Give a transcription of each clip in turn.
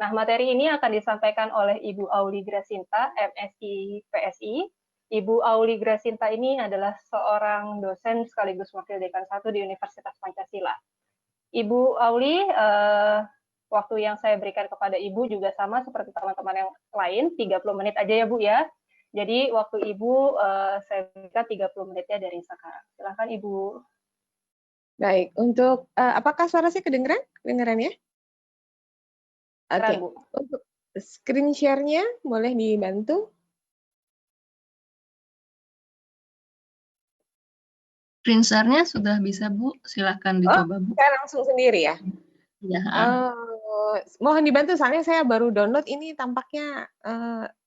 Nah, materi ini akan disampaikan oleh Ibu Auli Grasinta, MSI PSI. Ibu Auli Grasinta ini adalah seorang dosen sekaligus wakil dekan 1 di Universitas Pancasila. Ibu Auli, waktu yang saya berikan kepada Ibu juga sama seperti teman-teman yang lain, 30 menit aja ya Bu ya. Jadi waktu Ibu saya berikan 30 menitnya dari sekarang. Silakan Ibu. Baik, untuk apakah suara saya kedengeran? Kedengeran ya? Oke, untuk screen share-nya boleh dibantu? Screen share-nya sudah bisa Bu, silahkan dicoba Bu. Saya langsung sendiri ya? Ya. Mohon dibantu, soalnya saya baru download ini tampaknya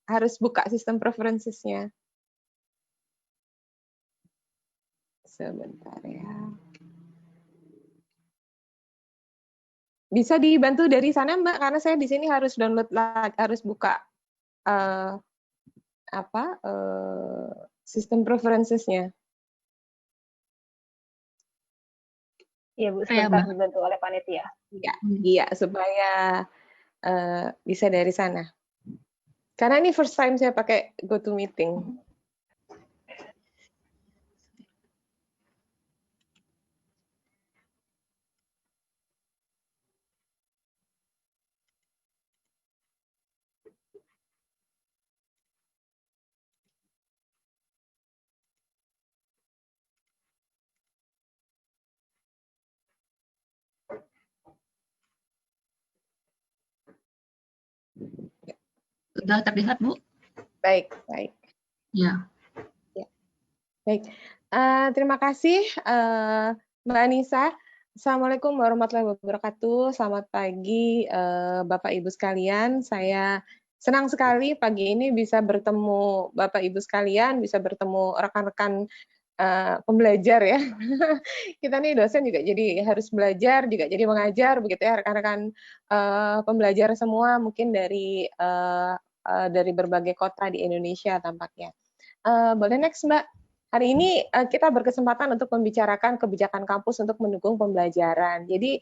harus buka sistem preferences-nya. Sebentar ya. Bisa dibantu dari sana Mbak, karena saya di sini harus download lagi, harus buka sistem preferences-nya. Iya Bu, sebentar dibantu oleh panitia. Iya, supaya bisa dari sana. Karena ini first time saya pakai GoToMeeting. Sudah terlihat Bu? Baik, baik. Ya. Baik, terima kasih Mbak Anissa. Assalamualaikum warahmatullahi wabarakatuh. Selamat pagi Bapak Ibu sekalian. Saya senang sekali pagi ini bisa bertemu Bapak Ibu sekalian, bisa bertemu rekan-rekan pembelajar ya. Kita nih dosen juga jadi harus belajar, juga jadi mengajar begitu ya rekan-rekan pembelajar semua mungkin dari berbagai kota di Indonesia tampaknya. Boleh next Mbak. Hari ini kita berkesempatan untuk membicarakan kebijakan kampus untuk mendukung pembelajaran. Jadi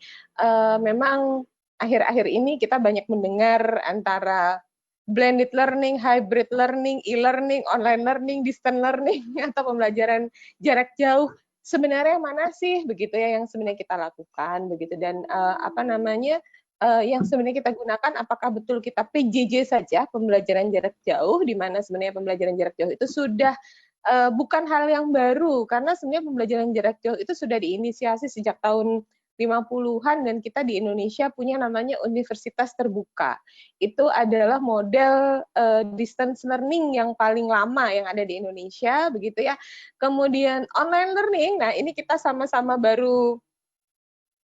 memang akhir-akhir ini kita banyak mendengar antara blended learning, hybrid learning, e-learning, online learning, distance learning, atau pembelajaran jarak jauh. Sebenarnya mana sih begitu ya yang sebenarnya kita lakukan begitu, dan yang sebenarnya kita gunakan, apakah betul kita PJJ saja, pembelajaran jarak jauh, di mana sebenarnya pembelajaran jarak jauh itu sudah bukan hal yang baru, karena sebenarnya pembelajaran jarak jauh itu sudah diinisiasi sejak tahun 50-an, dan kita di Indonesia punya namanya universitas terbuka. Itu adalah model distance learning yang paling lama yang ada di Indonesia, begitu ya. Kemudian online learning, nah ini kita sama-sama baru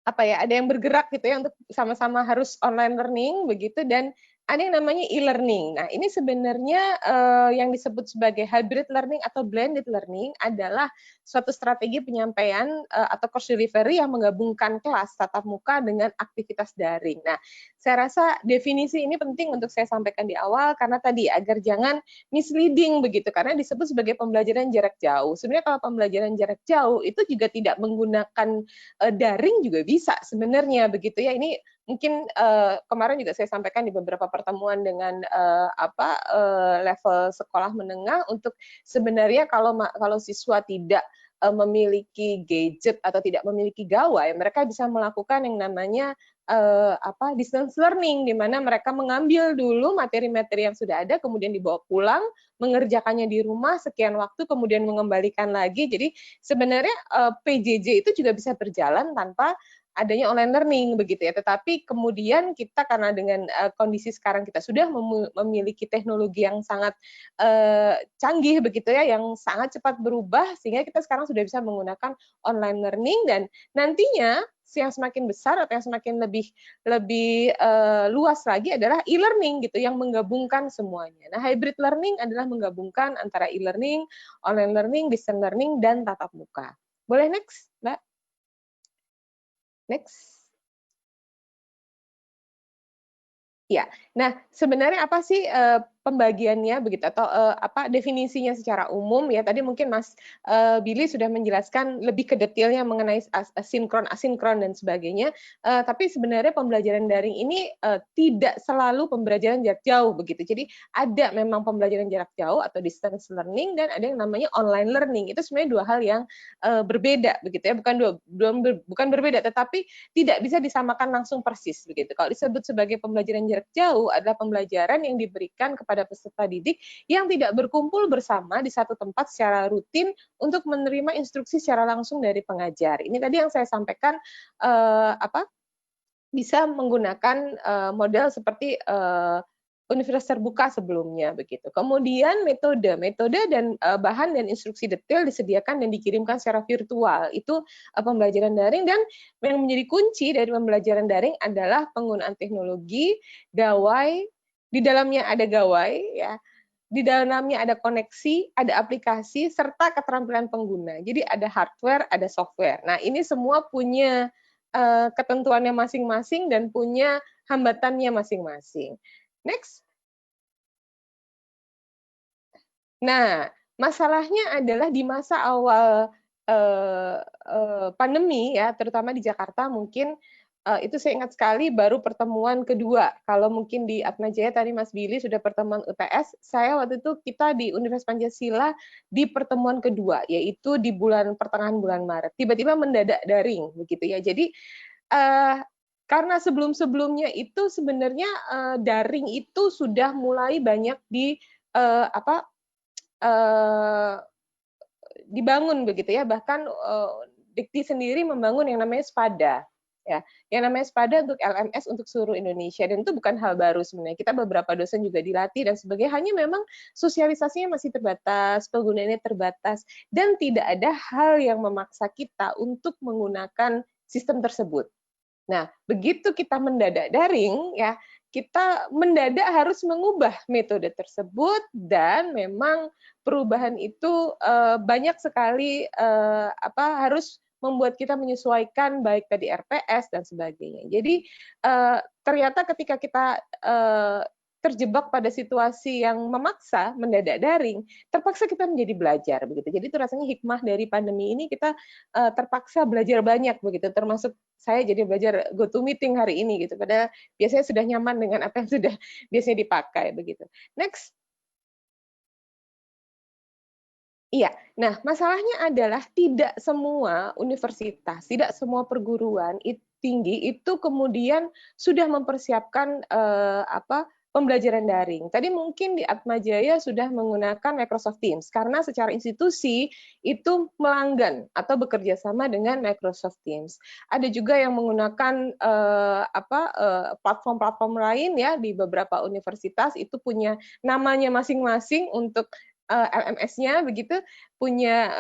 ada yang bergerak gitu ya untuk sama-sama harus online learning begitu, dan ada yang namanya e-learning. Nah, ini sebenarnya yang disebut sebagai hybrid learning atau blended learning adalah suatu strategi penyampaian atau course delivery yang menggabungkan kelas tatap muka dengan aktivitas daring. Nah, saya rasa definisi ini penting untuk saya sampaikan di awal karena tadi agar jangan misleading begitu, karena disebut sebagai pembelajaran jarak jauh. Sebenarnya kalau pembelajaran jarak jauh itu juga tidak menggunakan daring juga bisa sebenarnya begitu ya. Ini mungkin kemarin juga saya sampaikan di beberapa pertemuan dengan level sekolah menengah, untuk sebenarnya kalau siswa tidak memiliki gadget atau tidak memiliki gawai, mereka bisa melakukan yang namanya distance learning, di mana mereka mengambil dulu materi-materi yang sudah ada, kemudian dibawa pulang, mengerjakannya di rumah sekian waktu, kemudian mengembalikan lagi. Jadi sebenarnya PJJ itu juga bisa berjalan tanpa adanya online learning begitu ya. Tetapi kemudian kita karena dengan kondisi sekarang kita sudah memiliki teknologi yang sangat canggih begitu ya, yang sangat cepat berubah, sehingga kita sekarang sudah bisa menggunakan online learning, dan nantinya yang semakin besar atau yang semakin lebih luas lagi adalah e-learning gitu, yang menggabungkan semuanya. Nah, hybrid learning adalah menggabungkan antara e-learning, online learning, distance learning, dan tatap muka. Boleh next, Mbak? Next. Ya, nah sebenarnya apa sih pembagiannya begitu atau apa definisinya secara umum ya. Tadi mungkin Mas Billy sudah menjelaskan lebih ke detailnya mengenai sinkron, asinkron dan sebagainya. Tapi sebenarnya pembelajaran daring ini tidak selalu pembelajaran jarak jauh begitu. Jadi ada memang pembelajaran jarak jauh atau distance learning dan ada yang namanya online learning. Itu sebenarnya dua hal yang berbeda begitu ya. Bukan berbeda tetapi tidak bisa disamakan langsung persis begitu. Kalau disebut sebagai pembelajaran jarak jauh adalah pembelajaran yang diberikan kepada peserta didik yang tidak berkumpul bersama di satu tempat secara rutin untuk menerima instruksi secara langsung dari pengajar. Ini tadi yang saya sampaikan bisa menggunakan model seperti universitas terbuka sebelumnya begitu. Kemudian metode dan bahan dan instruksi detail disediakan dan dikirimkan secara virtual. Itu pembelajaran daring dan yang menjadi kunci dari pembelajaran daring adalah penggunaan teknologi, gawai, di dalamnya ada gawai ya. Di dalamnya ada koneksi, ada aplikasi serta keterampilan pengguna. Jadi ada hardware, ada software. Nah, ini semua punya ketentuannya masing-masing dan punya hambatannya masing-masing. Next. Nah, masalahnya adalah di masa awal pandemi ya, terutama di Jakarta mungkin itu saya ingat sekali baru pertemuan kedua. Kalau mungkin di Atmajaya tadi Mas Billy sudah pertemuan UTS, saya waktu itu kita di Universitas Pancasila di pertemuan kedua, yaitu di pertengahan bulan Maret. Tiba-tiba mendadak daring begitu ya. Jadi karena sebelum-sebelumnya itu sebenarnya daring itu sudah mulai banyak dibangun begitu ya, bahkan Dikti sendiri membangun yang namanya SPADA ya, yang namanya SPADA untuk LMS untuk seluruh Indonesia, dan itu bukan hal baru sebenarnya. Kita beberapa dosen juga dilatih dan sebagainya, hanya memang sosialisasinya masih terbatas, penggunaannya terbatas, dan tidak ada hal yang memaksa kita untuk menggunakan sistem tersebut. Nah, begitu kita mendadak daring ya, kita mendadak harus mengubah metode tersebut dan memang perubahan itu banyak sekali harus membuat kita menyesuaikan baik tadi RPS dan sebagainya. Jadi ternyata ketika kita terjebak pada situasi yang memaksa mendadak daring, terpaksa kita menjadi belajar begitu. Jadi itu rasanya hikmah dari pandemi ini, kita terpaksa belajar banyak begitu, termasuk saya jadi belajar GoToMeeting hari ini gitu. Padahal biasanya sudah nyaman dengan apa yang sudah biasanya dipakai begitu. Next. Iya, nah masalahnya adalah tidak semua universitas, tidak semua perguruan tinggi itu kemudian sudah mempersiapkan pembelajaran daring. Tadi mungkin di Atmajaya sudah menggunakan Microsoft Teams karena secara institusi itu melanggan atau bekerja sama dengan Microsoft Teams. Ada juga yang menggunakan platform-platform lain ya, di beberapa universitas itu punya namanya masing-masing untuk LMS-nya begitu, punya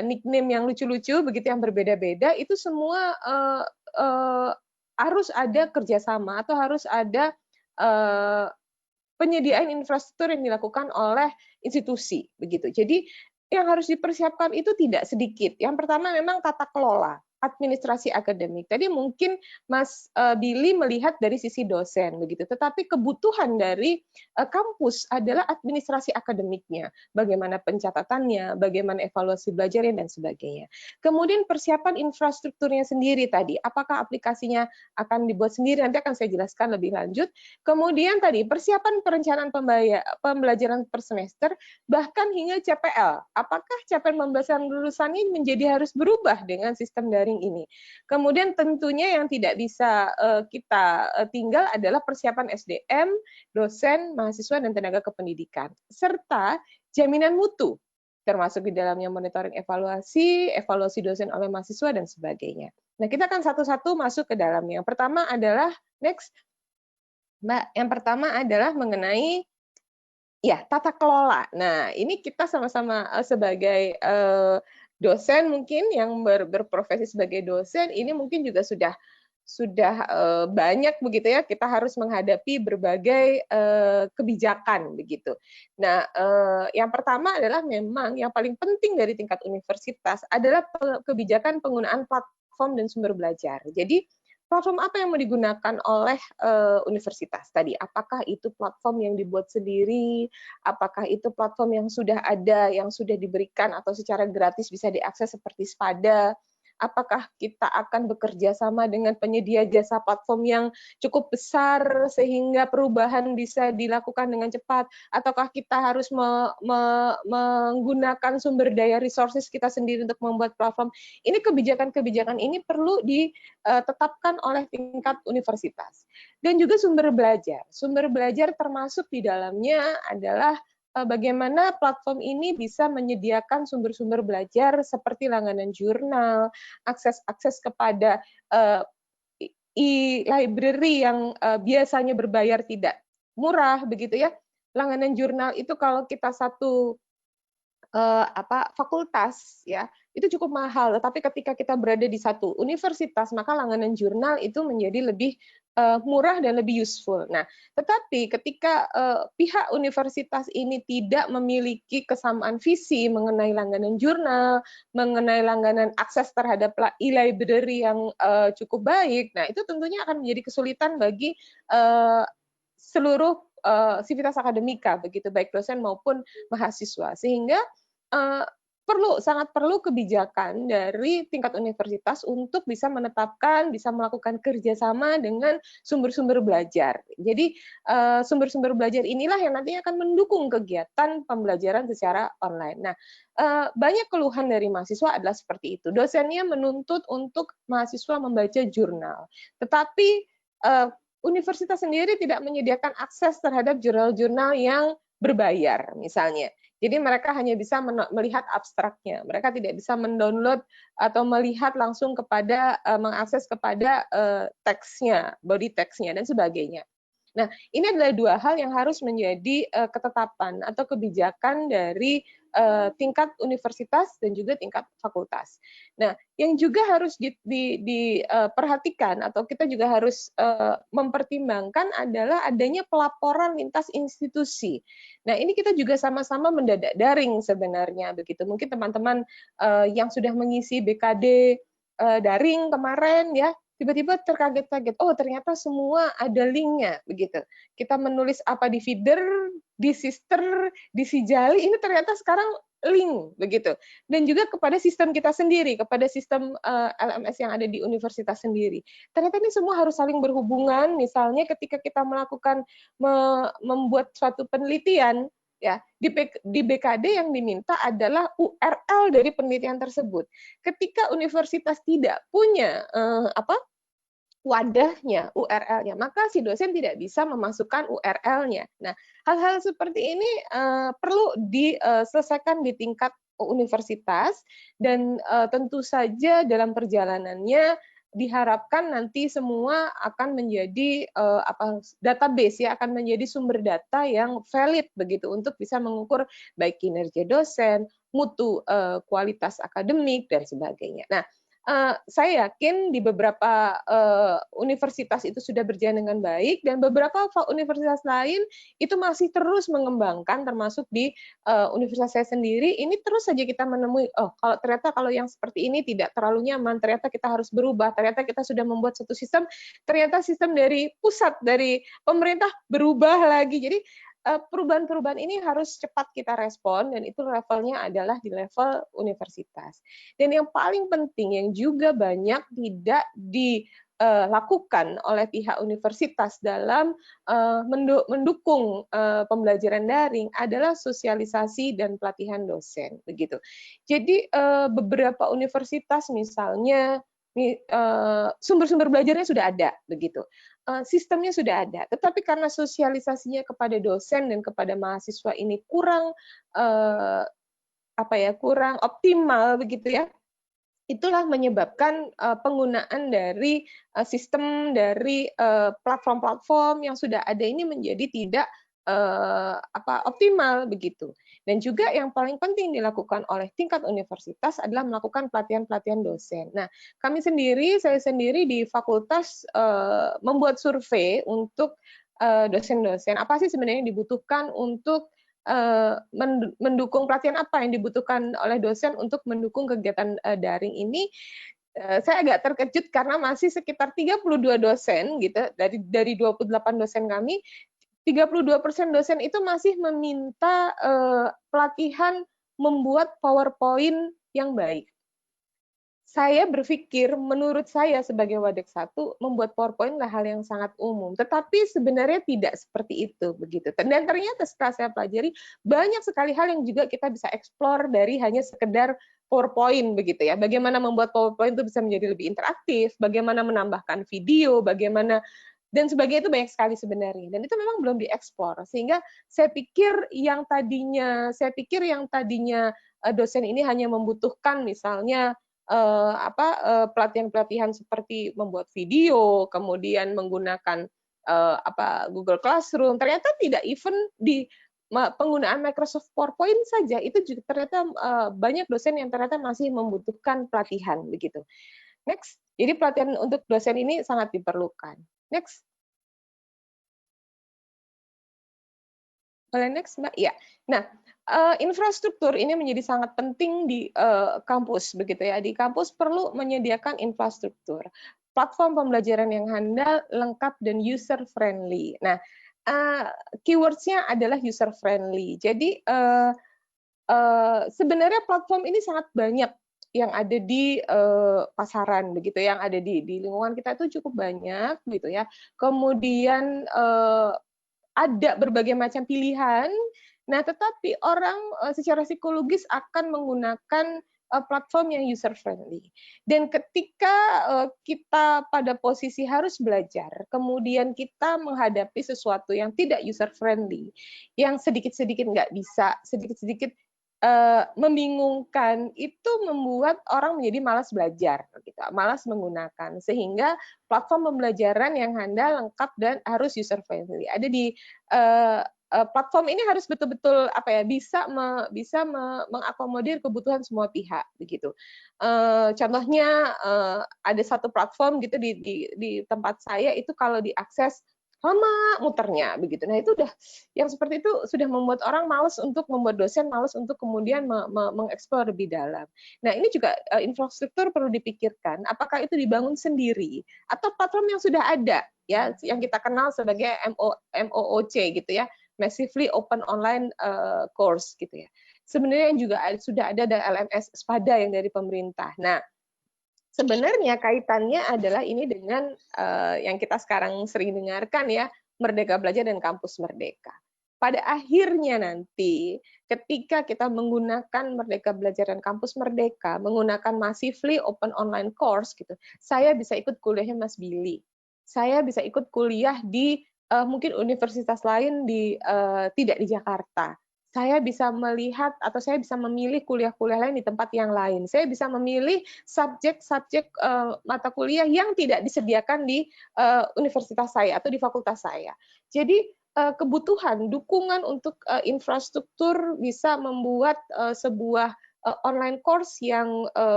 nickname yang lucu-lucu begitu, yang berbeda-beda. Itu semua harus ada kerjasama atau harus ada penyediaan infrastruktur yang dilakukan oleh institusi begitu. Jadi yang harus dipersiapkan itu tidak sedikit. Yang pertama memang tata kelola administrasi akademik. Tadi mungkin Mas Billy melihat dari sisi dosen begitu, tetapi kebutuhan dari kampus adalah administrasi akademiknya, bagaimana pencatatannya, bagaimana evaluasi belajarnya dan sebagainya. Kemudian persiapan infrastrukturnya sendiri tadi, apakah aplikasinya akan dibuat sendiri, nanti akan saya jelaskan lebih lanjut. Kemudian tadi persiapan perencanaan pembelajaran per semester, bahkan hingga CPL. Apakah capaian pembelajaran lulusannya menjadi harus berubah dengan sistem daring ini. Kemudian tentunya yang tidak bisa kita tinggal adalah persiapan SDM, dosen, mahasiswa, dan tenaga kependidikan. Serta jaminan mutu, termasuk di dalamnya monitoring evaluasi dosen oleh mahasiswa, dan sebagainya. Nah, kita akan satu-satu masuk ke dalamnya. Yang pertama adalah, next, Mbak, yang pertama adalah mengenai ya tata kelola. Nah, ini kita sama-sama sebagai dosen mungkin yang berprofesi sebagai dosen, ini mungkin juga sudah banyak begitu ya, kita harus menghadapi berbagai kebijakan begitu. Nah, yang pertama adalah memang yang paling penting dari tingkat universitas adalah kebijakan penggunaan platform dan sumber belajar. Jadi platform apa yang mau digunakan oleh universitas tadi? Apakah itu platform yang dibuat sendiri? Apakah itu platform yang sudah ada, yang sudah diberikan atau secara gratis bisa diakses seperti Spada? Apakah kita akan bekerja sama dengan penyedia jasa platform yang cukup besar sehingga perubahan bisa dilakukan dengan cepat? Ataukah kita harus menggunakan sumber daya resources kita sendiri untuk membuat platform? Ini kebijakan-kebijakan ini perlu ditetapkan oleh tingkat universitas. Dan juga sumber belajar. Sumber belajar termasuk di dalamnya adalah bagaimana platform ini bisa menyediakan sumber-sumber belajar seperti langganan jurnal, akses kepada e-library yang biasanya berbayar tidak murah, begitu ya. Langganan jurnal itu kalau kita satu fakultas ya itu cukup mahal, tetapi ketika kita berada di satu universitas maka langganan jurnal itu menjadi lebih murah dan lebih useful. Nah, tetapi ketika pihak universitas ini tidak memiliki kesamaan visi mengenai langganan jurnal, mengenai langganan akses terhadap e-library yang cukup baik, nah itu tentunya akan menjadi kesulitan bagi seluruh sivitas akademika, begitu baik dosen maupun mahasiswa, sehingga sangat perlu kebijakan dari tingkat universitas untuk bisa menetapkan, bisa melakukan kerjasama dengan sumber-sumber belajar. Jadi sumber-sumber belajar inilah yang nantinya akan mendukung kegiatan pembelajaran secara online. Nah, banyak keluhan dari mahasiswa adalah seperti itu. Dosennya menuntut untuk mahasiswa membaca jurnal, tetapi universitas sendiri tidak menyediakan akses terhadap jurnal-jurnal yang berbayar, misalnya. Jadi mereka hanya bisa melihat abstraknya, mereka tidak bisa mendownload atau melihat langsung kepada mengakses kepada teksnya, body teksnya dan sebagainya. Nah, ini adalah dua hal yang harus menjadi ketetapan atau kebijakan dari tingkat universitas dan juga tingkat fakultas. Nah, yang juga harus diperhatikan atau kita juga harus mempertimbangkan adalah adanya pelaporan lintas institusi. Nah, ini kita juga sama-sama mendadak daring sebenarnya begitu. Mungkin teman-teman yang sudah mengisi BKD daring kemarin ya, tiba-tiba terkaget-kaget, oh ternyata semua ada linknya begitu. Kita menulis apa di feeder, di sister, di sijali, ini ternyata sekarang link begitu. Dan juga kepada sistem kita sendiri, kepada sistem LMS yang ada di universitas sendiri. Ternyata ini semua harus saling berhubungan. Misalnya ketika kita melakukan membuat suatu penelitian, ya di BKD yang diminta adalah URL dari penelitian tersebut. Ketika universitas tidak punya wadahnya, URL-nya, maka si dosen tidak bisa memasukkan URL-nya. Nah, hal-hal seperti ini perlu diselesaikan di tingkat universitas dan tentu saja dalam perjalanannya diharapkan nanti semua akan menjadi database ya, akan menjadi sumber data yang valid begitu untuk bisa mengukur baik kinerja dosen, mutu kualitas akademik dan sebagainya. Nah, saya yakin di beberapa universitas itu sudah berjalan dengan baik dan beberapa universitas lain itu masih terus mengembangkan, termasuk di universitas saya sendiri. Ini terus saja kita menemui, kalau yang seperti ini tidak terlalu nyaman, ternyata kita harus berubah, ternyata kita sudah membuat satu sistem, ternyata sistem dari pusat, dari pemerintah berubah lagi. Jadi perubahan-perubahan ini harus cepat kita respon dan itu levelnya adalah di level universitas. Dan yang paling penting yang juga banyak tidak dilakukan oleh pihak universitas dalam mendukung pembelajaran daring adalah sosialisasi dan pelatihan dosen begitu. Jadi beberapa universitas misalnya sumber-sumber belajarnya sudah ada begitu. Sistemnya sudah ada, tetapi karena sosialisasinya kepada dosen dan kepada mahasiswa ini kurang kurang optimal begitu ya. Itulah menyebabkan penggunaan dari sistem dari platform-platform yang sudah ada ini menjadi tidak optimal begitu. Dan juga yang paling penting dilakukan oleh tingkat universitas adalah melakukan pelatihan-pelatihan dosen. Nah, saya sendiri di fakultas membuat survei untuk dosen-dosen. Apa sih sebenarnya yang dibutuhkan untuk mendukung pelatihan apa yang dibutuhkan oleh dosen untuk mendukung kegiatan daring ini. saya agak terkejut karena masih sekitar 32 dosen gitu dari 28 dosen kami, 32% dosen itu masih meminta pelatihan membuat PowerPoint yang baik. Saya berpikir, menurut saya sebagai Wadex 1, membuat PowerPoint adalah hal yang sangat umum. Tetapi sebenarnya tidak seperti itu, begitu. Dan ternyata setelah saya pelajari, banyak sekali hal yang juga kita bisa explore dari hanya sekedar PowerPoint, begitu ya. Bagaimana membuat PowerPoint itu bisa menjadi lebih interaktif, bagaimana menambahkan video, bagaimana dan sebagainya itu banyak sekali sebenarnya. Dan itu memang belum dieksplor. Sehingga saya pikir yang tadinya dosen ini hanya membutuhkan misalnya pelatihan-pelatihan seperti membuat video, kemudian menggunakan Google Classroom, ternyata tidak even di penggunaan Microsoft PowerPoint saja itu juga ternyata banyak dosen yang ternyata masih membutuhkan pelatihan begitu. Next, jadi pelatihan untuk dosen ini sangat diperlukan. Next. Boleh next, Mbak? Ya. Nah, infrastruktur ini menjadi sangat penting di kampus begitu ya. Di kampus perlu menyediakan infrastruktur, platform pembelajaran yang handal, lengkap dan user friendly. Nah, keywords-nya adalah user friendly. Jadi sebenarnya platform ini sangat banyak yang ada di pasaran begitu, yang ada di lingkungan kita itu cukup banyak gitu ya. Kemudian ada berbagai macam pilihan. Nah, tetapi orang secara psikologis akan menggunakan platform yang user friendly. Dan ketika kita pada posisi harus belajar, kemudian kita menghadapi sesuatu yang tidak user friendly, yang sedikit-sedikit nggak bisa, sedikit-sedikit membingungkan, itu membuat orang menjadi malas belajar, gitu, malas menggunakan, sehingga platform pembelajaran yang handal, lengkap dan harus user friendly. Ada di platform ini harus betul-betul bisa mengakomodir kebutuhan semua pihak, begitu. Contohnya ada satu platform gitu di tempat saya itu kalau diakses lama muternya begitu. Nah, itu udah yang seperti itu sudah membuat orang malas untuk membuat dosen malas untuk kemudian mengeksplor lebih dalam. Nah, ini juga infrastruktur perlu dipikirkan apakah itu dibangun sendiri atau platform yang sudah ada ya yang kita kenal sebagai MOOC gitu ya, Massively Open Online Course gitu ya. Sebenarnya yang juga sudah ada LMS SPADA yang dari pemerintah. Nah, sebenarnya kaitannya adalah ini dengan yang kita sekarang sering dengarkan ya, Merdeka Belajar dan Kampus Merdeka. Pada akhirnya nanti, ketika kita menggunakan Merdeka Belajar dan Kampus Merdeka, menggunakan Massively Open Online Course, gitu, saya bisa ikut kuliahnya Mas Billy. Saya bisa ikut kuliah di mungkin universitas lain tidak di Jakarta. Saya bisa melihat atau saya bisa memilih kuliah-kuliah lain di tempat yang lain. Saya bisa memilih subjek-subjek mata kuliah yang tidak disediakan di universitas saya atau di fakultas saya. Jadi kebutuhan dukungan untuk infrastruktur bisa membuat sebuah online course yang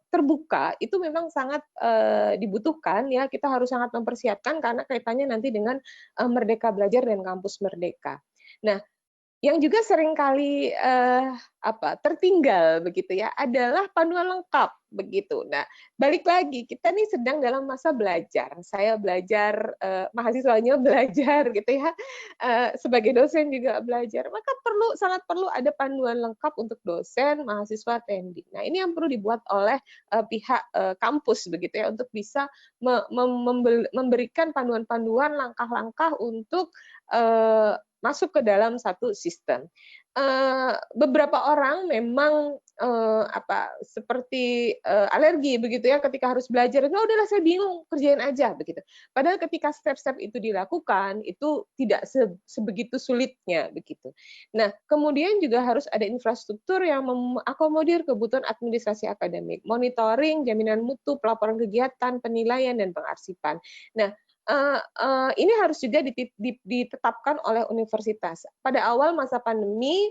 terbuka itu memang sangat dibutuhkan ya. Kita harus sangat mempersiapkan karena kaitannya nanti dengan Merdeka Belajar dan Kampus Merdeka. Nah, yang juga seringkali tertinggal begitu ya adalah panduan lengkap begitu. Nah, balik lagi kita nih sedang dalam masa belajar. Saya belajar, mahasiswanya belajar gitu ya. Sebagai dosen juga belajar. Maka sangat perlu ada panduan lengkap untuk dosen, mahasiswa, attending. Nah, ini yang perlu dibuat oleh pihak kampus begitu ya untuk bisa memberikan panduan-panduan langkah-langkah untuk masuk ke dalam satu sistem. Beberapa orang memang seperti alergi begitu ya ketika harus belajar. Oh, udahlah saya bingung, kerjain aja begitu. Padahal ketika step-step itu dilakukan itu tidak sebegitu sulitnya begitu. Nah, kemudian juga harus ada infrastruktur yang mengakomodir kebutuhan administrasi akademik, monitoring, jaminan mutu, pelaporan kegiatan, penilaian dan pengarsipan. Nah, ini harus juga ditetapkan oleh universitas. Pada awal masa pandemi,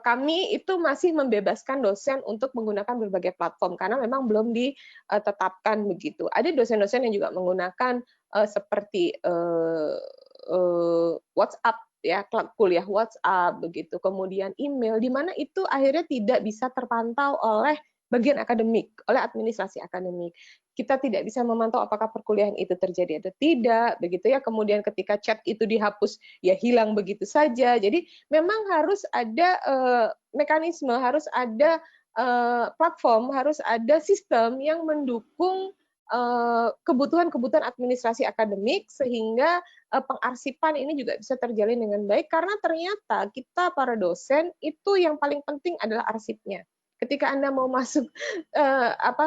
kami itu masih membebaskan dosen untuk menggunakan berbagai platform karena memang belum ditetapkan begitu. Ada dosen-dosen yang juga menggunakan seperti WhatsApp ya, kuliah WhatsApp begitu, kemudian email, di mana itu akhirnya tidak bisa terpantau oleh bagian akademik, oleh administrasi akademik. Kita tidak bisa memantau apakah perkuliahan itu terjadi atau tidak, begitu ya. Kemudian ketika chat itu dihapus, ya hilang begitu saja. Jadi memang harus ada mekanisme, harus ada platform, harus ada sistem yang mendukung kebutuhan-kebutuhan administrasi akademik sehingga pengarsipan ini juga bisa terjalin dengan baik, karena ternyata kita para dosen itu yang paling penting adalah arsipnya. Ketika Anda mau masuk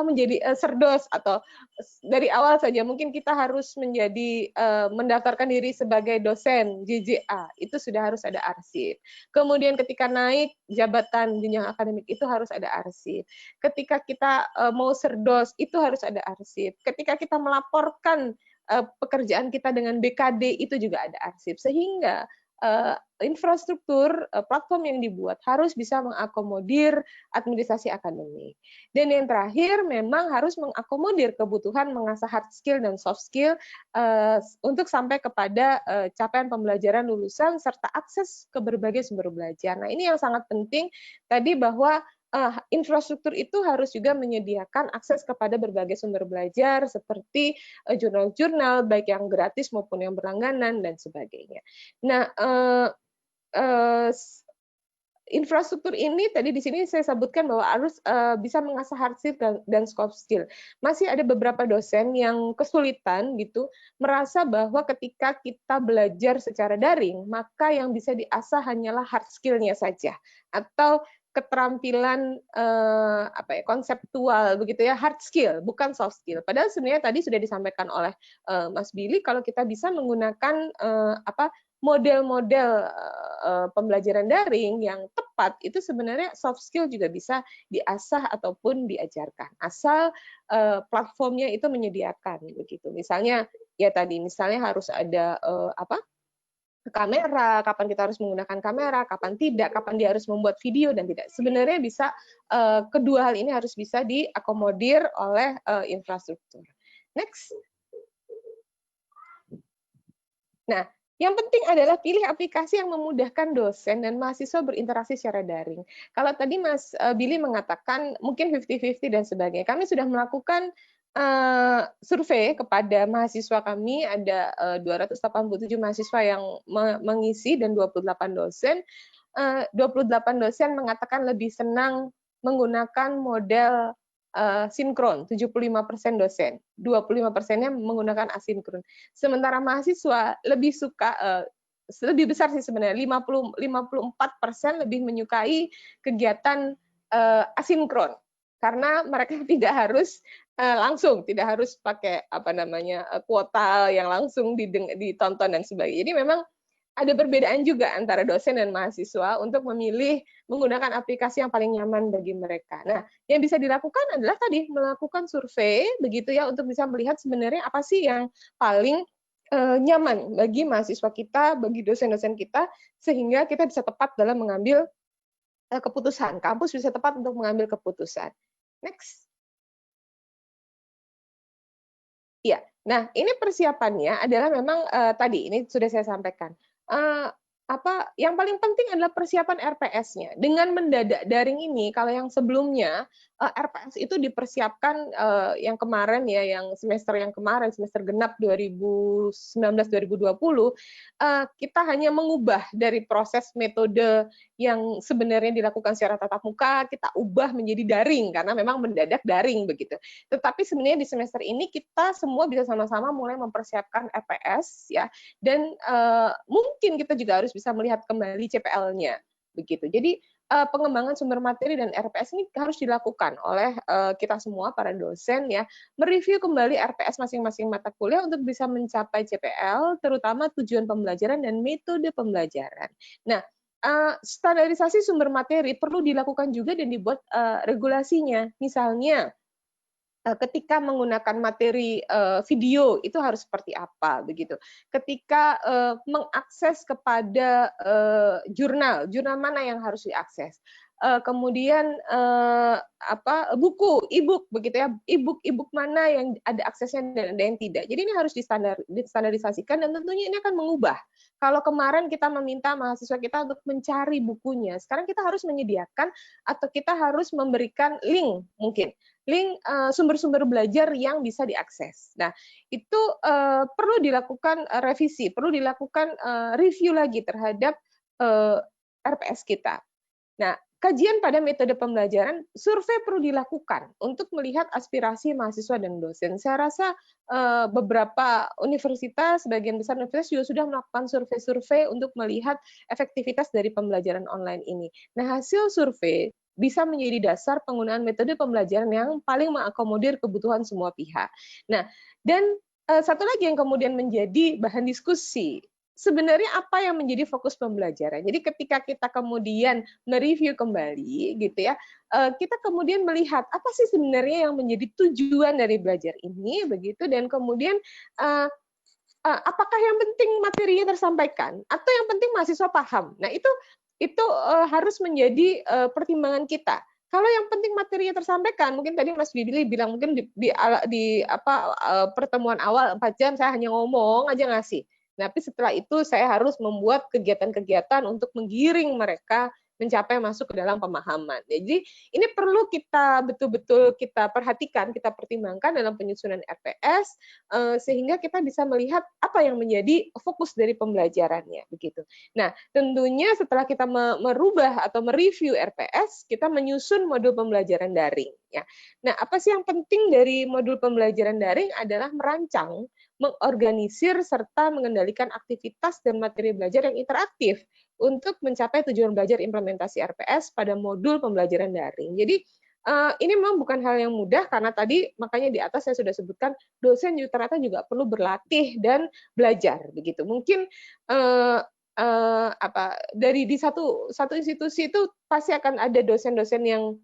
menjadi serdos atau dari awal saja mungkin kita harus menjadi mendaftarkan diri sebagai dosen JJA, itu sudah harus ada arsip. Kemudian ketika naik jabatan jenjang akademik itu harus ada arsip. Ketika kita mau serdos itu harus ada arsip. Ketika kita melaporkan pekerjaan kita dengan BKD itu juga ada arsip, sehingga infrastruktur platform yang dibuat harus bisa mengakomodir administrasi akademik. Dan yang terakhir memang harus mengakomodir kebutuhan mengasah hard skill dan soft skill untuk sampai kepada capaian pembelajaran lulusan serta akses ke berbagai sumber belajar. Nah, ini yang sangat penting tadi, bahwa infrastruktur itu harus juga menyediakan akses kepada berbagai sumber belajar seperti jurnal-jurnal baik yang gratis maupun yang berlangganan dan sebagainya. Nah, infrastruktur ini tadi di sini saya sebutkan bahwa harus bisa mengasah hard skill dan soft skill. Masih ada beberapa dosen yang kesulitan gitu merasa bahwa ketika kita belajar secara daring, maka yang bisa diasah hanyalah hard skill-nya saja atau keterampilan konseptual begitu ya, hard skill bukan soft skill. Padahal sebenarnya tadi sudah disampaikan oleh Mas Billy, kalau kita bisa menggunakan model-model pembelajaran daring yang tepat, itu sebenarnya soft skill juga bisa diasah ataupun diajarkan asal platformnya itu menyediakan begitu. Misalnya ya tadi misalnya harus ada kamera, kapan kita harus menggunakan kamera, kapan tidak, kapan dia harus membuat video dan tidak. Sebenarnya bisa kedua hal ini harus bisa diakomodir oleh infrastruktur. Next. Nah, yang penting adalah pilih aplikasi yang memudahkan dosen dan mahasiswa berinteraksi secara daring. Kalau tadi Mas Billy mengatakan mungkin 50-50 dan sebagainya, kami sudah melakukan survei kepada mahasiswa kami, ada 287 mahasiswa yang mengisi dan 28 dosen. 28 dosen mengatakan lebih senang menggunakan model sinkron, 75% dosen, 25%-nya menggunakan asinkron. Sementara mahasiswa lebih suka, lebih besar sih sebenarnya, 54% lebih menyukai kegiatan asinkron, karena mereka tidak harus langsung, tidak harus pakai kuota yang langsung ditonton dan sebagainya. Jadi memang ada perbedaan juga antara dosen dan mahasiswa untuk memilih menggunakan aplikasi yang paling nyaman bagi mereka. Nah, yang bisa dilakukan adalah tadi melakukan survei begitu ya, untuk bisa melihat sebenarnya apa sih yang paling nyaman bagi mahasiswa kita, bagi dosen-dosen kita, sehingga kita bisa tepat dalam mengambil keputusan. Kampus bisa tepat untuk mengambil keputusan. Next. Iya, nah ini persiapannya adalah memang tadi ini sudah saya sampaikan. Yang paling penting adalah persiapan RPS-nya. Dengan mendadak daring ini, kalau yang sebelumnya RPS itu dipersiapkan yang kemarin ya, yang semester genap 2019-2020, kita hanya mengubah dari proses metode yang sebenarnya dilakukan secara tatap muka, kita ubah menjadi daring karena memang mendadak daring begitu. Tetapi sebenarnya di semester ini kita semua bisa sama-sama mulai mempersiapkan RPS ya, dan mungkin kita juga harus bisa melihat kembali CPL-nya begitu. Jadi pengembangan sumber materi dan RPS ini harus dilakukan oleh kita semua para dosen ya, mereview kembali RPS masing-masing mata kuliah untuk bisa mencapai CPL, terutama tujuan pembelajaran dan metode pembelajaran. Nah, standarisasi sumber materi perlu dilakukan juga dan dibuat regulasinya. Misalnya ketika menggunakan materi video itu harus seperti apa begitu. Ketika mengakses kepada jurnal mana yang harus diakses. Kemudian buku, e-book begitu ya, e-book mana yang ada aksesnya dan ada yang tidak. Jadi ini harus distandarisasikan dan tentunya ini akan mengubah Kalau kemarin kita meminta mahasiswa kita untuk mencari bukunya, sekarang kita harus menyediakan atau kita harus memberikan link, mungkin link sumber-sumber belajar yang bisa diakses. Nah, itu perlu dilakukan revisi, perlu dilakukan review lagi terhadap RPS kita. Nah, kajian pada metode pembelajaran, survei perlu dilakukan untuk melihat aspirasi mahasiswa dan dosen. Saya rasa beberapa universitas, sebagian besar universitas juga sudah melakukan survei-survei untuk melihat efektivitas dari pembelajaran online ini. Nah, hasil survei bisa menjadi dasar penggunaan metode pembelajaran yang paling mengakomodir kebutuhan semua pihak. Nah, dan satu lagi yang kemudian menjadi bahan diskusi, sebenarnya apa yang menjadi fokus pembelajaran. Jadi ketika kita kemudian mereview kembali gitu ya, kita kemudian melihat apa sih sebenarnya yang menjadi tujuan dari belajar ini begitu, dan kemudian apakah yang penting materinya tersampaikan atau yang penting mahasiswa paham. Nah, itu harus menjadi pertimbangan kita. Kalau yang penting materinya tersampaikan, mungkin tadi Mas Billy bilang mungkin di pertemuan awal 4 jam saya hanya ngomong aja ngasih. Tapi setelah itu saya harus membuat kegiatan-kegiatan untuk menggiring mereka mencapai masuk ke dalam pemahaman. Jadi ini perlu kita betul-betul kita perhatikan, kita pertimbangkan dalam penyusunan RPS sehingga kita bisa melihat apa yang menjadi fokus dari pembelajarannya begitu. Nah, tentunya setelah kita merubah atau mereview RPS, kita menyusun modul pembelajaran daring ya. Nah, apa sih yang penting dari modul pembelajaran daring adalah merancang, mengorganisir serta mengendalikan aktivitas dan materi belajar yang interaktif untuk mencapai tujuan belajar implementasi RPS pada modul pembelajaran daring. Jadi ini memang bukan hal yang mudah karena tadi makanya di atas saya sudah sebutkan dosen ternyata juga perlu berlatih dan belajar begitu. Mungkin dari di satu institusi itu pasti akan ada dosen-dosen yang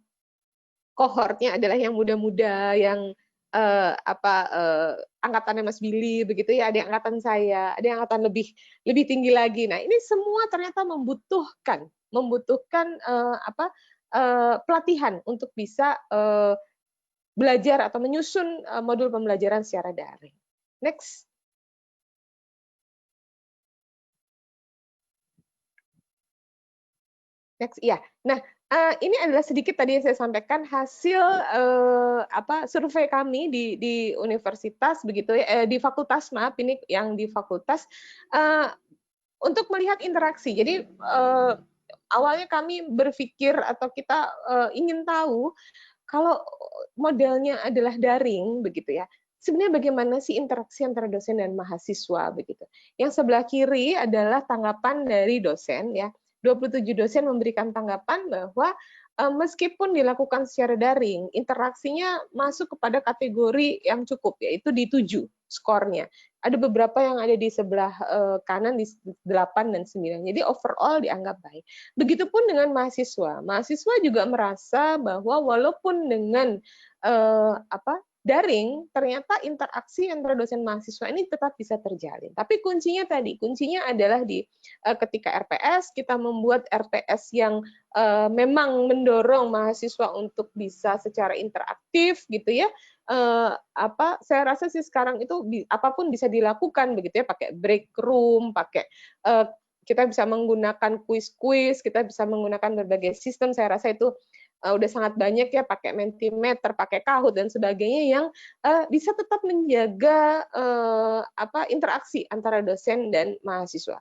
kohortnya adalah yang muda-muda, yang angkatannya Mas Billy begitu ya, ada yang angkatan saya, ada yang angkatan lebih tinggi lagi. Nah, ini semua ternyata membutuhkan pelatihan untuk bisa belajar atau menyusun modul pembelajaran secara daring. Next. Next, ya. Nah, ini adalah sedikit tadi yang saya sampaikan hasil survei kami di universitas begitu ya, di fakultas, maaf ini yang di fakultas untuk melihat interaksi. Jadi awalnya kami berpikir atau kita ingin tahu kalau modelnya adalah daring begitu ya. Sebenarnya bagaimana sih interaksi antara dosen dan mahasiswa begitu. Yang sebelah kiri adalah tanggapan dari dosen ya. 27 dosen memberikan tanggapan bahwa meskipun dilakukan secara daring, interaksinya masuk kepada kategori yang cukup, yaitu di 7 skornya. Ada beberapa yang ada di sebelah kanan di 8 dan 9. Jadi overall dianggap baik. Begitupun dengan mahasiswa. Mahasiswa juga merasa bahwa walaupun dengan daring, ternyata interaksi antara dosen mahasiswa ini tetap bisa terjalin. Tapi kuncinya adalah di ketika RPS, kita membuat RPS yang memang mendorong mahasiswa untuk bisa secara interaktif gitu ya. Saya rasa sih sekarang itu apapun bisa dilakukan begitu ya, pakai break room, pakai kita bisa menggunakan kuis-kuis, kita bisa menggunakan berbagai sistem. Saya rasa itu udah sangat banyak ya, pakai Mentimeter, pakai Kahoot dan sebagainya yang bisa tetap menjaga interaksi antara dosen dan mahasiswa.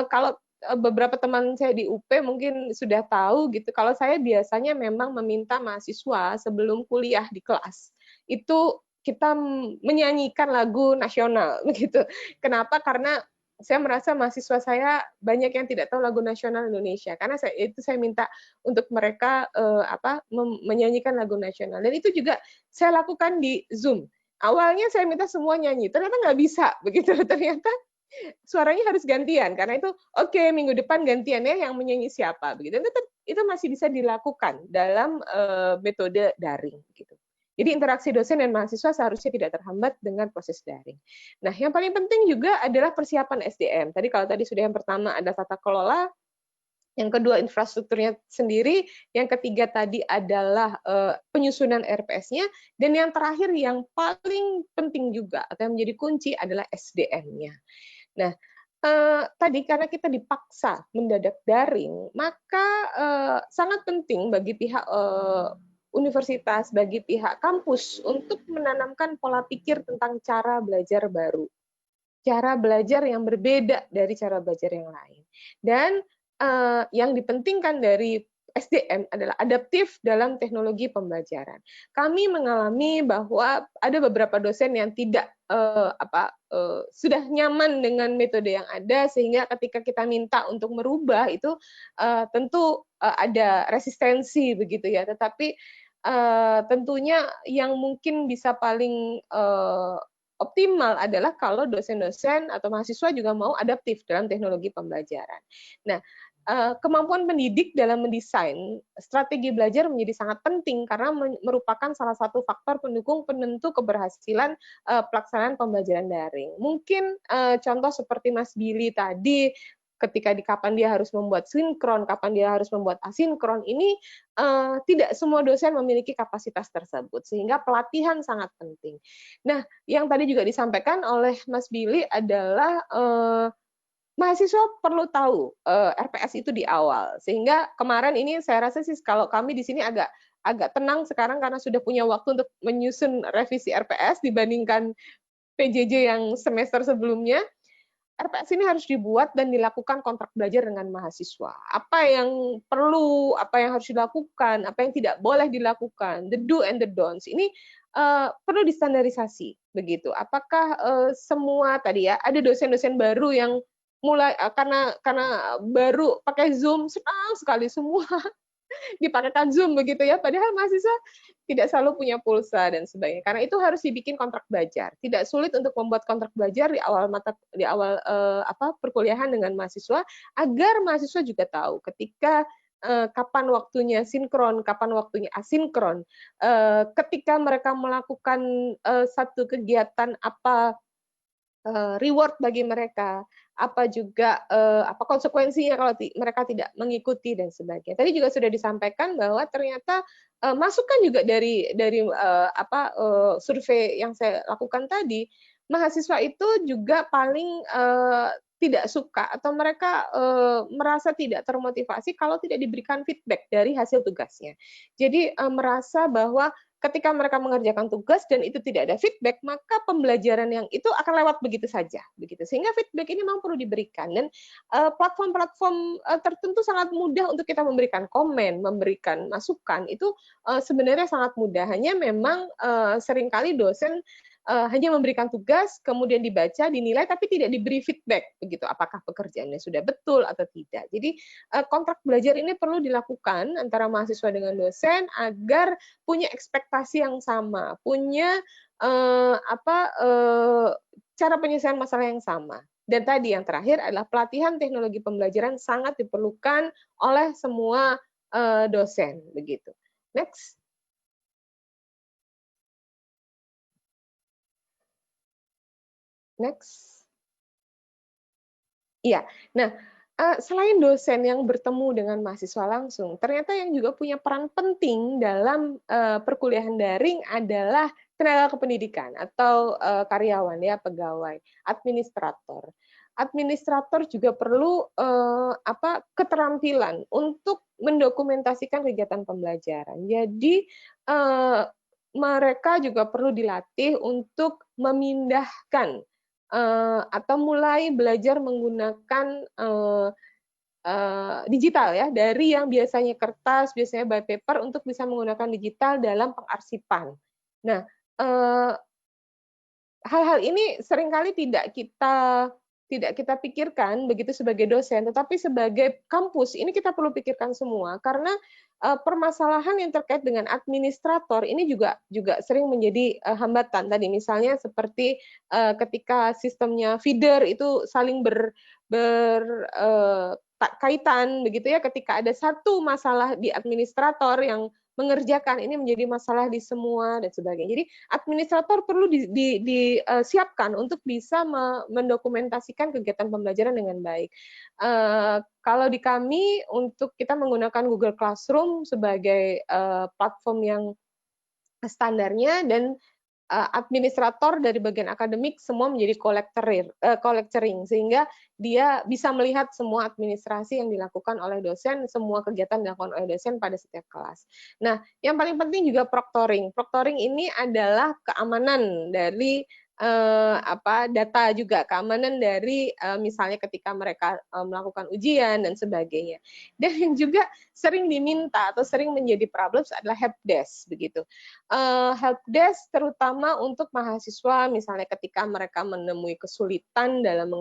Kalau beberapa teman saya di UP mungkin sudah tahu gitu, kalau saya biasanya memang meminta mahasiswa sebelum kuliah di kelas itu kita menyanyikan lagu nasional begitu. Kenapa? Karena saya merasa mahasiswa saya banyak yang tidak tahu lagu nasional Indonesia, karena saya minta untuk mereka menyanyikan lagu nasional, dan itu juga saya lakukan di Zoom. Awalnya saya minta semua nyanyi, ternyata nggak bisa begitu, ternyata suaranya harus gantian, karena itu oke, minggu depan gantiannya yang menyanyi siapa begitu. Itu masih bisa dilakukan dalam metode daring gitu. Jadi interaksi dosen dan mahasiswa seharusnya tidak terhambat dengan proses daring. Nah, yang paling penting juga adalah persiapan SDM. Tadi sudah yang pertama ada tata kelola, yang kedua infrastrukturnya sendiri, yang ketiga tadi adalah penyusunan RPS-nya, dan yang terakhir yang paling penting juga atau yang menjadi kunci adalah SDM-nya. Nah, tadi karena kita dipaksa mendadak daring, maka sangat penting bagi pihak universitas, bagi pihak kampus untuk menanamkan pola pikir tentang cara belajar baru, cara belajar yang berbeda dari cara belajar yang lain. Dan yang dipentingkan dari SDM adalah adaptif dalam teknologi pembelajaran. Kami mengalami bahwa ada beberapa dosen yang tidak sudah nyaman dengan metode yang ada, sehingga ketika kita minta untuk merubah itu tentu ada resistensi begitu ya. Tetapi tentunya yang mungkin bisa paling optimal adalah kalau dosen-dosen atau mahasiswa juga mau adaptif dalam teknologi pembelajaran. Nah, kemampuan pendidik dalam mendesain strategi belajar menjadi sangat penting karena merupakan salah satu faktor pendukung penentu keberhasilan pelaksanaan pembelajaran daring. Mungkin contoh seperti Mas Billy tadi, ketika di kapan dia harus membuat sinkron, kapan dia harus membuat asinkron, ini tidak semua dosen memiliki kapasitas tersebut, sehingga pelatihan sangat penting. Nah, yang tadi juga disampaikan oleh Mas Billy adalah mahasiswa perlu tahu RPS itu di awal, sehingga kemarin ini saya rasa sih kalau kami di sini agak tenang sekarang karena sudah punya waktu untuk menyusun revisi RPS dibandingkan PJJ yang semester sebelumnya. RPS ini harus dibuat dan dilakukan kontrak belajar dengan mahasiswa. Apa yang perlu, apa yang harus dilakukan, apa yang tidak boleh dilakukan, the do and the don'ts. Ini perlu distandarisasi begitu. Apakah semua tadi ya ada dosen-dosen baru yang mulai karena baru pakai Zoom, senang sekali semua dipakai Zoom begitu ya, padahal mahasiswa tidak selalu punya pulsa dan sebagainya. Karena itu harus dibikin kontrak belajar. Tidak sulit untuk membuat kontrak belajar di awal perkuliahan dengan mahasiswa, agar mahasiswa juga tahu ketika kapan waktunya sinkron, kapan waktunya asinkron. Ketika mereka melakukan satu kegiatan apa reward bagi mereka, apa juga apa konsekuensinya kalau mereka tidak mengikuti dan sebagainya. Tadi juga sudah disampaikan bahwa ternyata masukan juga dari survei yang saya lakukan tadi, mahasiswa itu juga paling tidak suka atau mereka merasa tidak termotivasi kalau tidak diberikan feedback dari hasil tugasnya. Jadi merasa bahwa ketika mereka mengerjakan tugas dan itu tidak ada feedback, maka pembelajaran yang itu akan lewat begitu saja, begitu. Sehingga feedback ini memang perlu diberikan, dan platform-platform tertentu sangat mudah untuk kita memberikan komen, memberikan masukan, itu sebenarnya sangat mudah. Hanya memang seringkali dosen hanya memberikan tugas, kemudian dibaca, dinilai, tapi tidak diberi feedback, begitu. Apakah pekerjaannya sudah betul atau tidak. Jadi kontrak belajar ini perlu dilakukan antara mahasiswa dengan dosen agar punya ekspektasi yang sama, punya cara penyelesaian masalah yang sama. Dan tadi yang terakhir adalah pelatihan teknologi pembelajaran sangat diperlukan oleh semua dosen, begitu. Next. Next. Iya. Nah, selain dosen yang bertemu dengan mahasiswa langsung, ternyata yang juga punya peran penting dalam perkuliahan daring adalah tenaga kependidikan atau karyawan ya, pegawai, administrator. Administrator juga perlu keterampilan untuk mendokumentasikan kegiatan pembelajaran. Jadi mereka juga perlu dilatih untuk memindahkan atau mulai belajar menggunakan digital ya, dari yang biasanya kertas, biasanya by paper, untuk bisa menggunakan digital dalam pengarsipan. Nah, hal-hal ini seringkali tidak kita pikirkan begitu sebagai dosen, tetapi sebagai kampus ini kita perlu pikirkan semua, karena permasalahan yang terkait dengan administrator ini juga sering menjadi hambatan. Tadi misalnya seperti ketika sistemnya feeder itu saling kaitan begitu ya, ketika ada satu masalah di administrator yang mengerjakan, ini menjadi masalah di semua dan sebagainya. Jadi administrator perlu disiapkan untuk bisa mendokumentasikan kegiatan pembelajaran dengan baik. Kalau di kami, untuk kita menggunakan Google Classroom sebagai platform yang standarnya, dan administrator dari bagian akademik semua menjadi collectoring, sehingga dia bisa melihat semua administrasi yang dilakukan oleh dosen, semua kegiatan dilakukan oleh dosen pada setiap kelas. Nah, yang paling penting juga proctoring. Proctoring ini adalah keamanan dari data juga, keamanan dari misalnya ketika mereka melakukan ujian dan sebagainya. Dan yang juga sering diminta atau sering menjadi problems adalah helpdesk begitu. Helpdesk terutama untuk mahasiswa misalnya ketika mereka menemui kesulitan dalam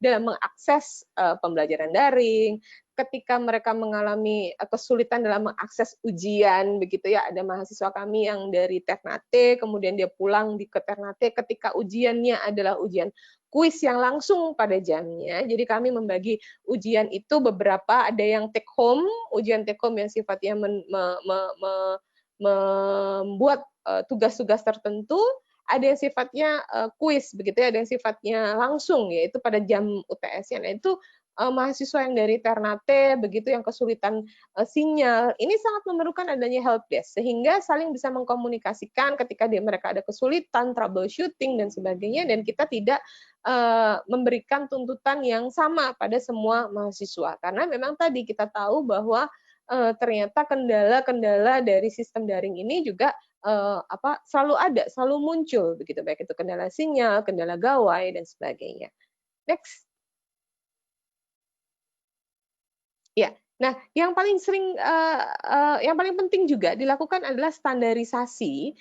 mengakses pembelajaran daring, ketika mereka mengalami kesulitan dalam mengakses ujian begitu ya, ada mahasiswa kami yang dari Ternate kemudian dia pulang ke Ternate ketika ujiannya adalah ujian kuis yang langsung pada jamnya. Jadi kami membagi ujian itu beberapa, ada yang take home, ujian take home yang sifatnya membuat tugas-tugas tertentu, ada yang sifatnya kuis begitu ya, ada yang sifatnya langsung yaitu pada jam UTS-nya. Nah, itu mahasiswa yang dari Ternate begitu yang kesulitan sinyal, ini sangat memerlukan adanya helpdesk sehingga saling bisa mengkomunikasikan ketika mereka ada kesulitan, troubleshooting dan sebagainya, dan kita tidak memberikan tuntutan yang sama pada semua mahasiswa karena memang tadi kita tahu bahwa ternyata kendala-kendala dari sistem daring ini juga selalu ada, selalu muncul begitu, baik itu kendala sinyal, kendala gawai dan sebagainya. Next. Ya, nah yang paling yang paling penting juga dilakukan adalah standarisasi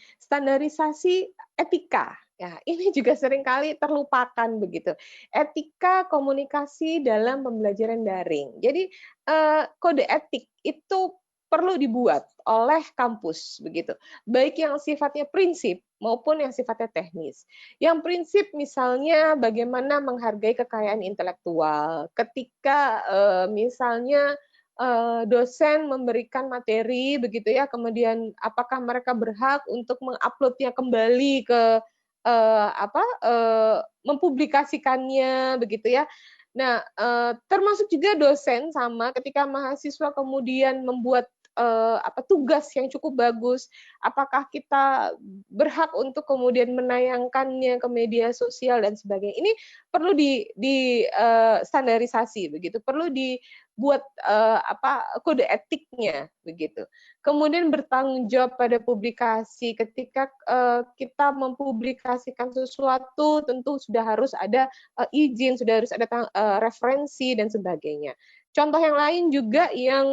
etika. Ya, ini juga seringkali terlupakan begitu. Etika komunikasi dalam pembelajaran daring. Jadi kode etik itu perlu dibuat oleh kampus begitu, baik yang sifatnya prinsip maupun yang sifatnya teknis. Yang prinsip misalnya bagaimana menghargai kekayaan intelektual ketika misalnya dosen memberikan materi begitu ya, kemudian apakah mereka berhak untuk menguploadnya kembali ke mempublikasikannya begitu ya. Nah, termasuk juga dosen sama ketika mahasiswa kemudian membuat tugas yang cukup bagus, apakah kita berhak untuk kemudian menayangkannya ke media sosial dan sebagainya. Ini perlu di standarisasi begitu, perlu dibuat kode etiknya begitu. Kemudian bertanggung jawab pada publikasi. Ketika kita mempublikasikan sesuatu, tentu sudah harus ada izin, sudah harus ada referensi dan sebagainya. Contoh yang lain juga yang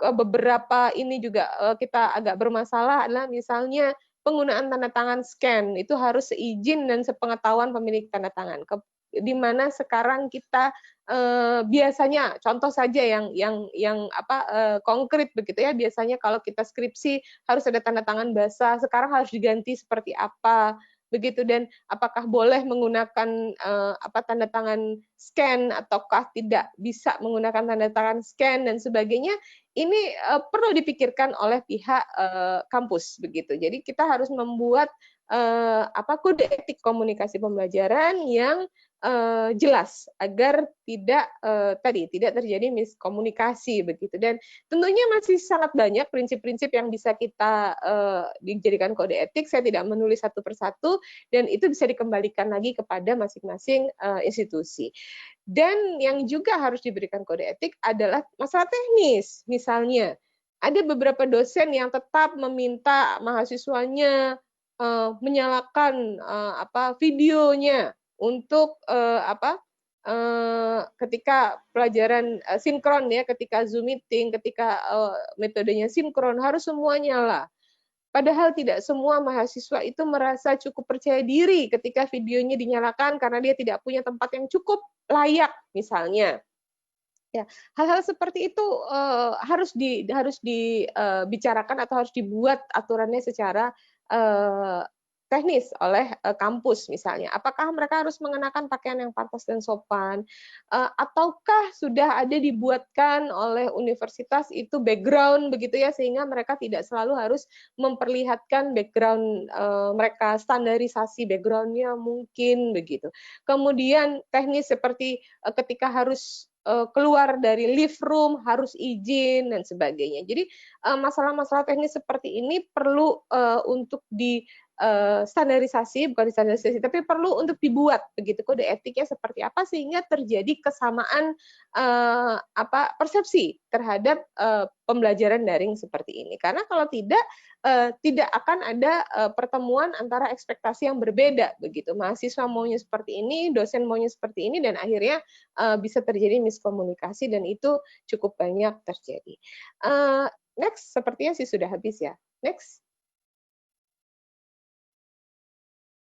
beberapa ini juga kita agak bermasalah adalah misalnya penggunaan tanda tangan scan, itu harus seizin dan sepengetahuan pemilik tanda tangan. Di mana sekarang kita biasanya contoh saja yang konkret begitu ya, biasanya kalau kita skripsi harus ada tanda tangan basah, sekarang harus diganti seperti apa begitu, dan apakah boleh menggunakan tanda tangan scan ataukah tidak bisa menggunakan tanda tangan scan dan sebagainya. Ini perlu dipikirkan oleh pihak kampus begitu. Jadi kita harus membuat kode etik komunikasi pembelajaran yang jelas agar tidak terjadi miskomunikasi begitu. Dan tentunya masih sangat banyak prinsip-prinsip yang bisa kita dijadikan kode etik. Saya tidak menulis satu persatu dan itu bisa dikembalikan lagi kepada masing-masing institusi. Dan yang juga harus diberikan kode etik adalah masalah teknis. Misalnya, ada beberapa dosen yang tetap meminta mahasiswanya menyalakan videonya untuk ketika pelajaran sinkron ya, ketika Zoom meeting, ketika metodenya sinkron harus semua nyala. Padahal tidak semua mahasiswa itu merasa cukup percaya diri ketika videonya dinyalakan karena dia tidak punya tempat yang cukup layak misalnya. Ya, hal-hal seperti itu harus dibicarakan atau harus dibuat aturannya secara teknis oleh kampus misalnya. Apakah mereka harus mengenakan pakaian yang pantas dan sopan, ataukah sudah ada dibuatkan oleh universitas itu background begitu ya, sehingga mereka tidak selalu harus memperlihatkan background mereka, standarisasi backgroundnya mungkin begitu. Kemudian teknis seperti ketika harus keluar dari lift room harus izin dan sebagainya. Jadi masalah-masalah teknis seperti ini perlu untuk standarisasi, bukan standarisasi, tapi perlu untuk dibuat begitu kode etiknya seperti apa sehingga terjadi kesamaan persepsi terhadap pembelajaran daring seperti ini. Karena kalau tidak akan ada pertemuan antara ekspektasi yang berbeda begitu. Mahasiswa maunya seperti ini, dosen maunya seperti ini, dan akhirnya bisa terjadi miskomunikasi dan itu cukup banyak terjadi. Next, sepertinya sih sudah habis ya. Next.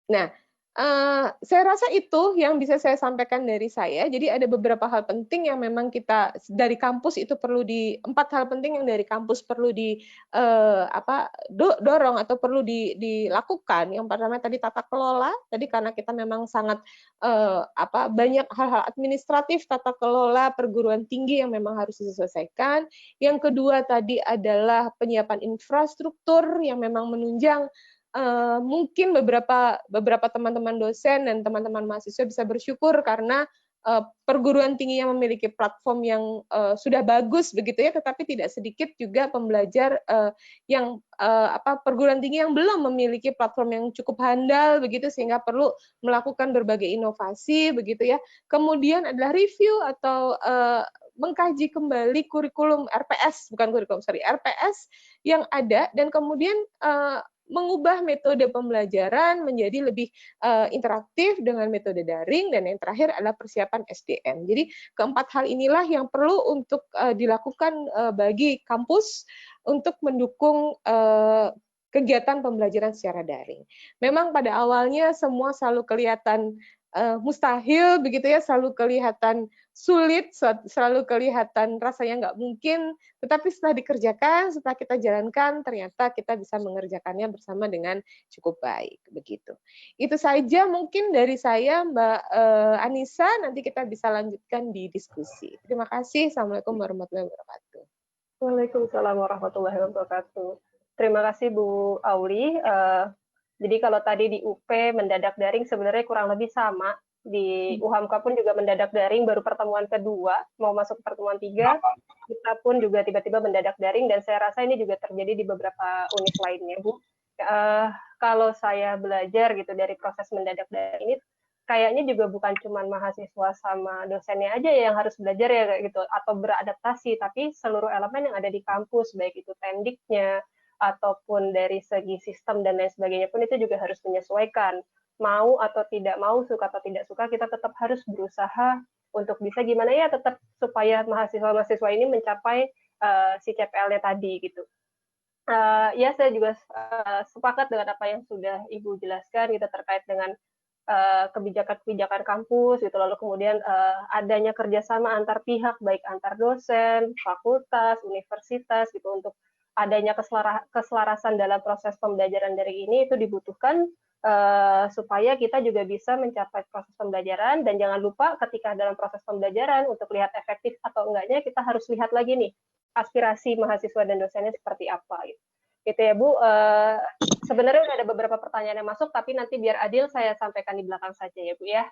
Nah, saya rasa itu yang bisa saya sampaikan dari saya. Jadi ada beberapa hal penting yang memang kita dari kampus itu perlu 4 hal penting yang dari kampus perlu dorong atau perlu dilakukan. Yang pertama tadi tata kelola. Tadi karena kita memang sangat banyak hal-hal administratif tata kelola perguruan tinggi yang memang harus diselesaikan. Yang kedua tadi adalah penyiapan infrastruktur yang memang menunjang mungkin beberapa teman-teman dosen dan teman-teman mahasiswa bisa bersyukur karena perguruan tinggi yang memiliki platform yang sudah bagus begitu ya, tetapi tidak sedikit juga pembelajar perguruan tinggi yang belum memiliki platform yang cukup handal begitu sehingga perlu melakukan berbagai inovasi begitu ya. Kemudian adalah review atau mengkaji kembali kurikulum RPS yang ada dan kemudian mengubah metode pembelajaran menjadi lebih interaktif dengan metode daring, dan yang terakhir adalah persiapan SDM. Jadi keempat hal inilah yang perlu untuk dilakukan bagi kampus untuk mendukung kegiatan pembelajaran secara daring. Memang pada awalnya semua selalu kelihatan mustahil begitu ya, selalu kelihatan sulit, selalu kelihatan rasanya nggak mungkin, tetapi setelah dikerjakan, setelah kita jalankan, ternyata kita bisa mengerjakannya bersama dengan cukup baik begitu. Itu saja mungkin dari saya, Mbak Anissa, nanti kita bisa lanjutkan di diskusi. Terima kasih. Assalamualaikum warahmatullahi wabarakatuh. Waalaikumsalam warahmatullahi wabarakatuh. Terima kasih Bu Auli. Jadi kalau tadi di UP mendadak daring sebenarnya kurang lebih sama. Di UHAMKA pun juga mendadak daring, baru pertemuan kedua, mau masuk pertemuan 3, kita pun juga tiba-tiba mendadak daring, dan saya rasa ini juga terjadi di beberapa univ lainnya, Bu. Kalau saya belajar gitu dari proses mendadak daring ini, kayaknya juga bukan cuma mahasiswa sama dosennya aja yang harus belajar ya gitu, atau beradaptasi, tapi seluruh elemen yang ada di kampus, baik itu tendiknya, ataupun dari segi sistem dan lain sebagainya pun itu juga harus menyesuaikan. Mau atau tidak mau, suka atau tidak suka, kita tetap harus berusaha untuk bisa gimana ya tetap supaya mahasiswa-mahasiswa ini mencapai si CPL-nya tadi gitu. Ya saya juga sepakat dengan apa yang sudah Ibu jelaskan gitu terkait dengan kebijakan-kebijakan kampus gitu, lalu kemudian adanya kerjasama antar pihak baik antar dosen, fakultas, universitas gitu untuk adanya keselarasan dalam proses pembelajaran daring ini itu dibutuhkan supaya kita juga bisa mencapai proses pembelajaran, dan jangan lupa ketika dalam proses pembelajaran untuk lihat efektif atau enggaknya kita harus lihat lagi nih aspirasi mahasiswa dan dosennya seperti apa gitu. Gitu ya Bu. Sebenarnya ada beberapa pertanyaan yang masuk, tapi nanti biar adil saya sampaikan di belakang saja ya Bu ya.